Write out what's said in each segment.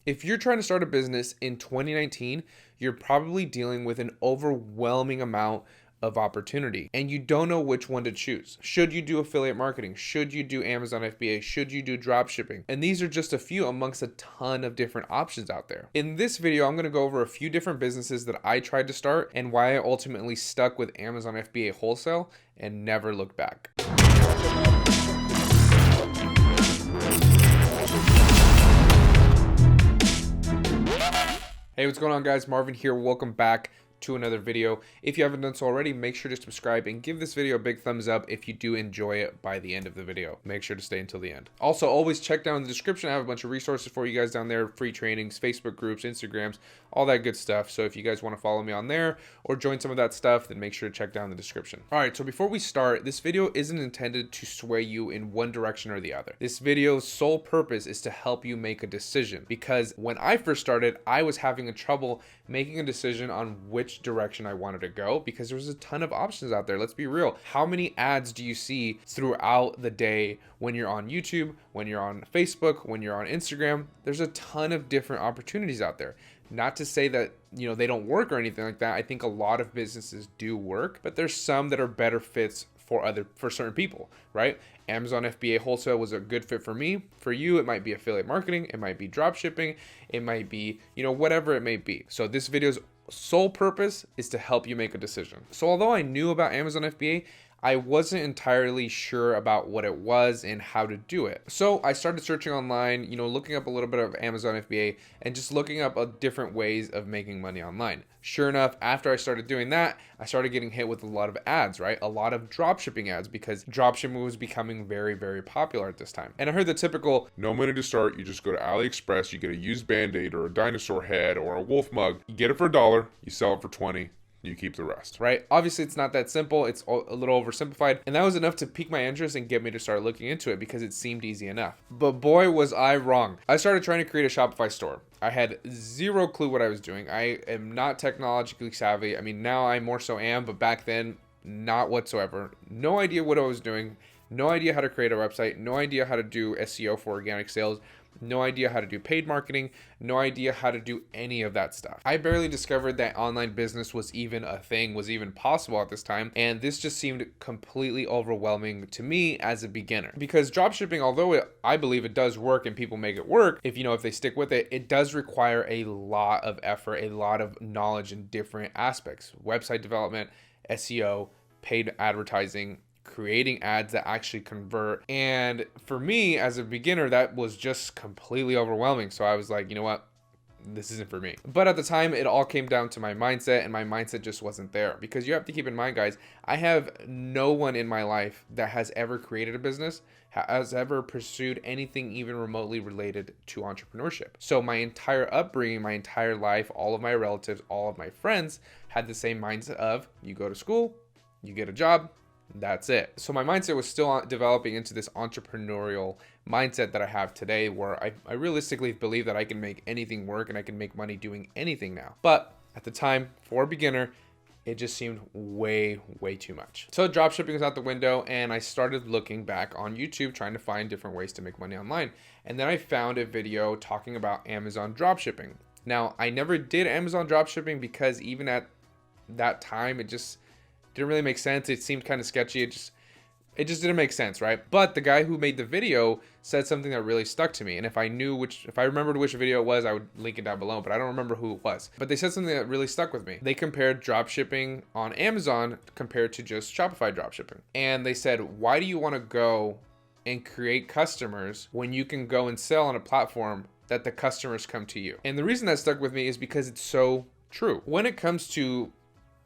If you're trying to start a business in 2019, you're probably dealing with an overwhelming amount of opportunity and you don't know which one to choose. Should you do affiliate marketing? Should you do Amazon FBA? Should you do drop shipping? And these are just a few amongst a ton of different options out there. In this video, I'm going to go over a few different businesses that I tried to start and why I ultimately stuck with Amazon FBA wholesale and never looked back. Hey, what's going on, guys? Marvin here. Welcome back to another video. If you haven't done so already, make sure to subscribe and give this video a big thumbs up if you do enjoy it by the end of the video. Make sure to stay until the end. Also, always check down in the description. I have a bunch of resources for you guys down there, free trainings, Facebook groups, Instagrams, all that good stuff. So if you guys want to follow me on there or join some of that stuff, then make sure to check down in the description. All right, so before we start, this video isn't intended to sway you in one direction or the other. This video's sole purpose is to help you make a decision, because when I first started, I was having trouble making a decision on which direction I wanted to go because there was a ton of options out there. Let's be real. How many ads do you see throughout the day when you're on YouTube, when you're on Facebook, when you're on Instagram? There's a ton of different opportunities out there. Not to say that, they don't work or anything like that. I think a lot of businesses do work, but there's some that are better fits for certain people, right? Amazon FBA wholesale was a good fit for me. For you, it might be affiliate marketing, it might be drop shipping, it might be, whatever it may be. So this video's sole purpose is to help you make a decision. So although I knew about Amazon FBA, I wasn't entirely sure about what it was and how to do it. So I started searching online, looking up a little bit of Amazon FBA and just looking up different ways of making money online. Sure enough, after I started doing that, I started getting hit with a lot of ads, right? A lot of dropshipping ads, because dropshipping was becoming very, very popular at this time. And I heard the typical, no money to start, you just go to AliExpress, you get a used Band-Aid or a dinosaur head or a wolf mug, you get it for $1, you sell it for 20. You keep the rest. Right? Obviously, it's not that simple. It's a little oversimplified. And that was enough to pique my interest and get me to start looking into it because it seemed easy enough. But boy, was I wrong. I started trying to create a Shopify store. I had zero clue what I was doing. I am not technologically savvy. I mean, now I more so am, but back then, not whatsoever. No idea what I was doing. No idea how to create a website. No idea how to do SEO for organic sales. No idea how to do paid marketing, no idea how to do any of that stuff. I barely discovered that online business was even a thing, was even possible at this time. And this just seemed completely overwhelming to me as a beginner. Because dropshipping, although I believe it does work and people make it work, if they stick with it, it does require a lot of effort, a lot of knowledge in different aspects. Website development, SEO, paid advertising, creating ads that actually convert. And for me as a beginner, that was just completely overwhelming. So I was like, you know what? This isn't for me. But at the time, it all came down to my mindset, and my mindset just wasn't there. Because you have to keep in mind, guys, I have no one in my life that has ever created a business, has ever pursued anything even remotely related to entrepreneurship. So my entire upbringing, my entire life, all of my relatives, all of my friends had the same mindset of, you go to school, you get a job, that's it. So my mindset was still developing into this entrepreneurial mindset that I have today, where I realistically believe that I can make anything work and I can make money doing anything now. But at the time, for a beginner, it just seemed way, way too much. So dropshipping was out the window, and I started looking back on YouTube, trying to find different ways to make money online. And then I found a video talking about Amazon dropshipping. Now, I never did Amazon dropshipping because even at that time, it just didn't really make sense. It seemed kind of sketchy. It just didn't make sense, right? But the guy who made the video said something that really stuck to me. And if I remembered which video it was, I would link it down below, but I don't remember who it was. But they said something that really stuck with me. They compared dropshipping on Amazon compared to just Shopify dropshipping. And they said, why do you want to go and create customers when you can go and sell on a platform that the customers come to you? And the reason that stuck with me is because it's so true. When it comes to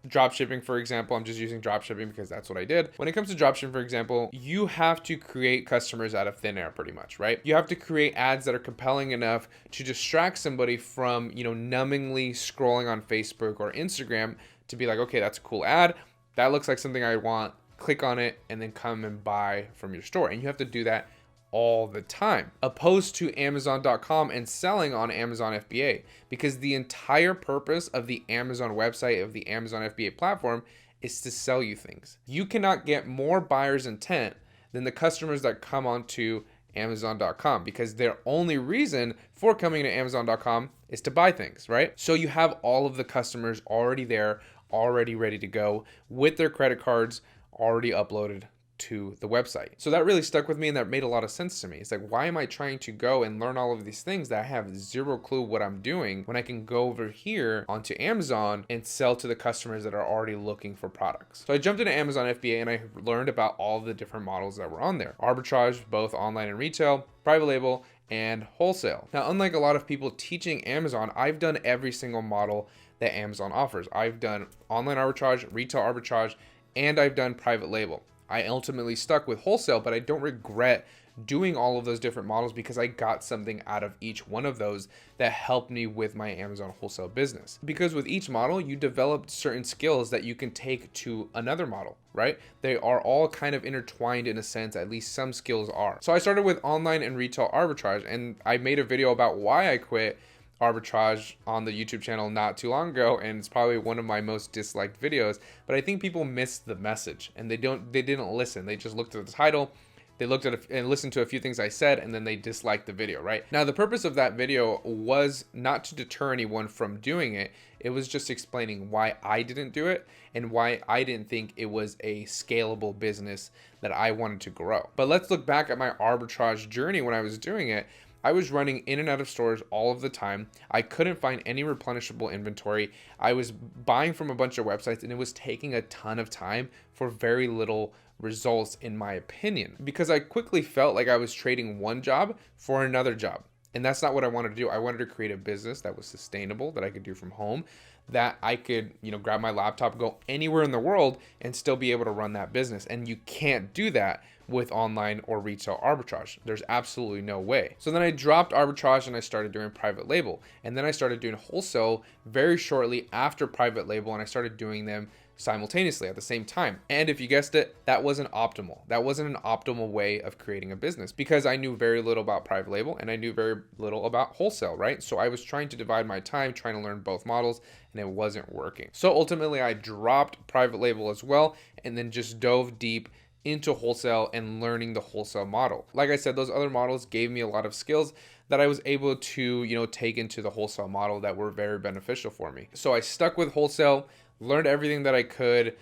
dropshipping, for example, I'm just using dropshipping because that's what I did. When it comes to dropshipping, for example, you have to create customers out of thin air pretty much, right? You have to create ads that are compelling enough to distract somebody from, numbingly scrolling on Facebook or Instagram to be like, okay, that's a cool ad. That looks like something I want. Click on it and then come and buy from your store. And you have to do that all the time, opposed to Amazon.com and selling on Amazon FBA, because the entire purpose of the Amazon website, of the Amazon FBA platform, is to sell you things. You cannot get more buyer's intent than the customers that come onto Amazon.com, because their only reason for coming to Amazon.com is to buy things, right? So you have all of the customers already there, already ready to go with their credit cards already uploaded to the website. So that really stuck with me, and that made a lot of sense to me. It's like, why am I trying to go and learn all of these things that I have zero clue what I'm doing when I can go over here onto Amazon and sell to the customers that are already looking for products? So I jumped into Amazon FBA and I learned about all the different models that were on there. Arbitrage, both online and retail, private label, and wholesale. Now, unlike a lot of people teaching Amazon, I've done every single model that Amazon offers. I've done online arbitrage, retail arbitrage, and I've done private label. I ultimately stuck with wholesale, but I don't regret doing all of those different models because I got something out of each one of those that helped me with my Amazon wholesale business. Because with each model, you developed certain skills that you can take to another model, right? They are all kind of intertwined in a sense, at least some skills are. So I started with online and retail arbitrage, and I made a video about why I quit arbitrage on the YouTube channel not too long ago, and it's probably one of my most disliked videos. But I think people missed the message, and they didn't listen. They just looked at the title, they looked at and listened to a few things I said, and then they disliked the video, right? Now, the purpose of that video was not to deter anyone from doing it. It was just explaining why I didn't do it and why I didn't think it was a scalable business that I wanted to grow. But let's look back at my arbitrage journey when I was doing it. I was running in and out of stores all of the time. I couldn't find any replenishable inventory. I was buying from a bunch of websites, and it was taking a ton of time for very little results, in my opinion, because I quickly felt like I was trading one job for another job. And that's not what I wanted to do. I wanted to create a business that was sustainable, that I could do from home, that I could, grab my laptop, go anywhere in the world and still be able to run that business. And you can't do that with online or retail arbitrage. There's absolutely no way. So then I dropped arbitrage and I started doing private label. And then I started doing wholesale very shortly after private label, and I started doing them simultaneously at the same time. And if you guessed it, that wasn't optimal. That wasn't an optimal way of creating a business, because I knew very little about private label and I knew very little about wholesale, right? So I was trying to divide my time, trying to learn both models, and it wasn't working. So ultimately I dropped private label as well, and then just dove deep into wholesale and learning the wholesale model. Like I said, those other models gave me a lot of skills that I was able to, take into the wholesale model that were very beneficial for me. So I stuck with wholesale, learned everything that I could,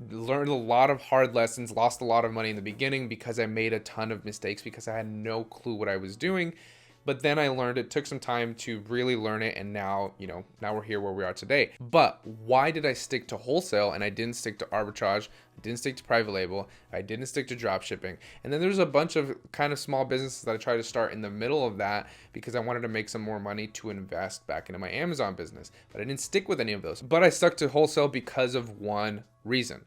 learned a lot of hard lessons, lost a lot of money in the beginning because I made a ton of mistakes because I had no clue what I was doing. But then I learned, it took some time to really learn it, and now we're here where we are today. But why did I stick to wholesale and I didn't stick to arbitrage? I didn't stick to private label. I didn't stick to dropshipping. And then there's a bunch of kind of small businesses that I tried to start in the middle of that because I wanted to make some more money to invest back into my Amazon business. But I didn't stick with any of those. But I stuck to wholesale because of one reason,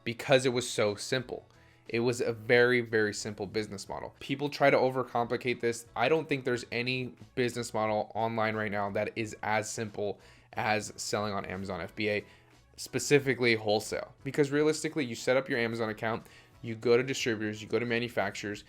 because it was so simple. It was a very, very simple business model. People try to overcomplicate this. I don't think there's any business model online right now that is as simple as selling on Amazon FBA, specifically wholesale. Because realistically, you set up your Amazon account, you go to distributors, you go to manufacturers,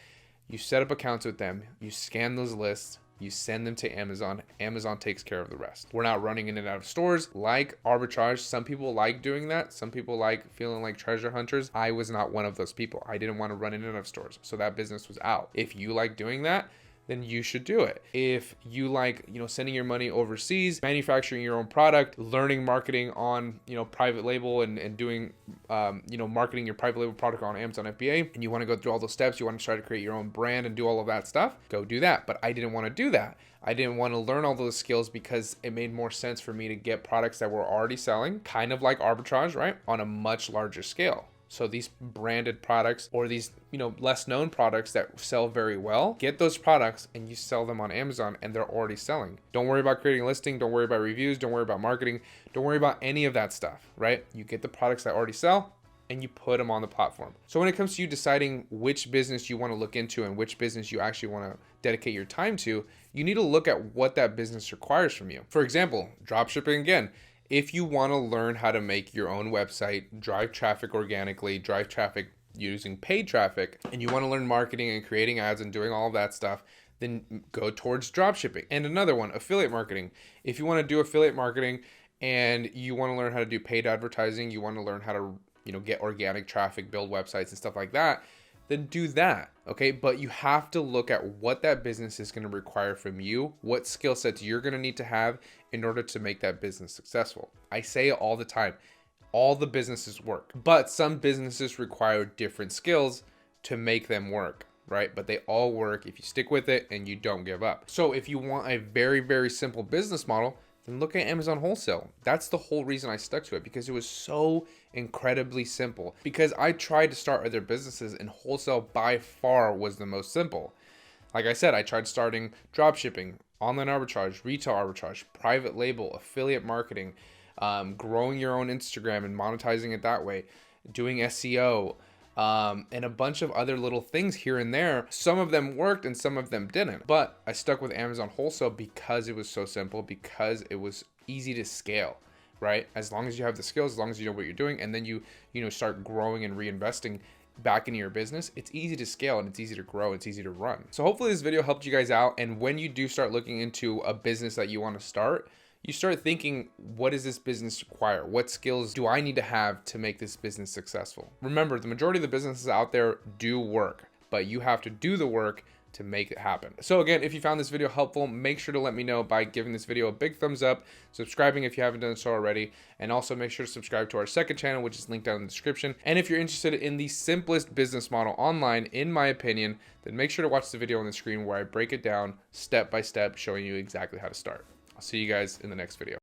you set up accounts with them, you scan those lists, you send them to Amazon. Amazon takes care of the rest. We're not running in and out of stores like arbitrage. Some people like doing that. Some people like feeling like treasure hunters. I was not one of those people. I didn't want to run in and out of stores. So that business was out. If you like doing that, then you should do it. If you like, sending your money overseas, manufacturing your own product, learning marketing on, private label and doing, marketing your private label product on Amazon FBA, and you want to go through all those steps, you want to try to create your own brand and do all of that stuff, go do that. But I didn't want to do that. I didn't want to learn all those skills because it made more sense for me to get products that were already selling, kind of like arbitrage, right? On a much larger scale. So these branded products or these, less known products that sell very well, get those products and you sell them on Amazon and they're already selling. Don't worry about creating a listing. Don't worry about reviews. Don't worry about marketing. Don't worry about any of that stuff, right? You get the products that already sell and you put them on the platform. So when it comes to you deciding which business you want to look into and which business you actually want to dedicate your time to, you need to look at what that business requires from you. For example, dropshipping again. If you want to learn how to make your own website, drive traffic organically, drive traffic using paid traffic, and you want to learn marketing and creating ads and doing all of that stuff, then go towards dropshipping. And another one, affiliate marketing. If you want to do affiliate marketing and you want to learn how to do paid advertising, you want to learn how to, get organic traffic, build websites and stuff like that, then do that. Okay. But you have to look at what that business is going to require from you, what skill sets you're going to need to have in order to make that business successful. I say it all the time. All the businesses work, but some businesses require different skills to make them work, right? But they all work if you stick with it and you don't give up. So if you want a very, very simple business model, then look at Amazon Wholesale. That's the whole reason I stuck to it, because it was so incredibly simple. Because I tried to start other businesses and wholesale by far was the most simple. Like I said, I tried starting dropshipping, online arbitrage, retail arbitrage, private label, affiliate marketing, growing your own Instagram and monetizing it that way, doing SEO, and a bunch of other little things here and there. Some of them worked and some of them didn't, but I stuck with Amazon Wholesale because it was so simple, because it was easy to scale, right? As long as you have the skills, as long as you know what you're doing, and then you start growing and reinvesting back into your business, it's easy to scale and it's easy to grow, it's easy to run. So hopefully this video helped you guys out, and when you do start looking into a business that you want to start, you start thinking, what does this business require? What skills do I need to have to make this business successful? Remember, the majority of the businesses out there do work, but you have to do the work to make it happen. So again, if you found this video helpful, make sure to let me know by giving this video a big thumbs up, subscribing if you haven't done so already, and also make sure to subscribe to our second channel, which is linked down in the description. And if you're interested in the simplest business model online, in my opinion, then make sure to watch the video on the screen where I break it down step by step, showing you exactly how to start. I'll see you guys in the next video.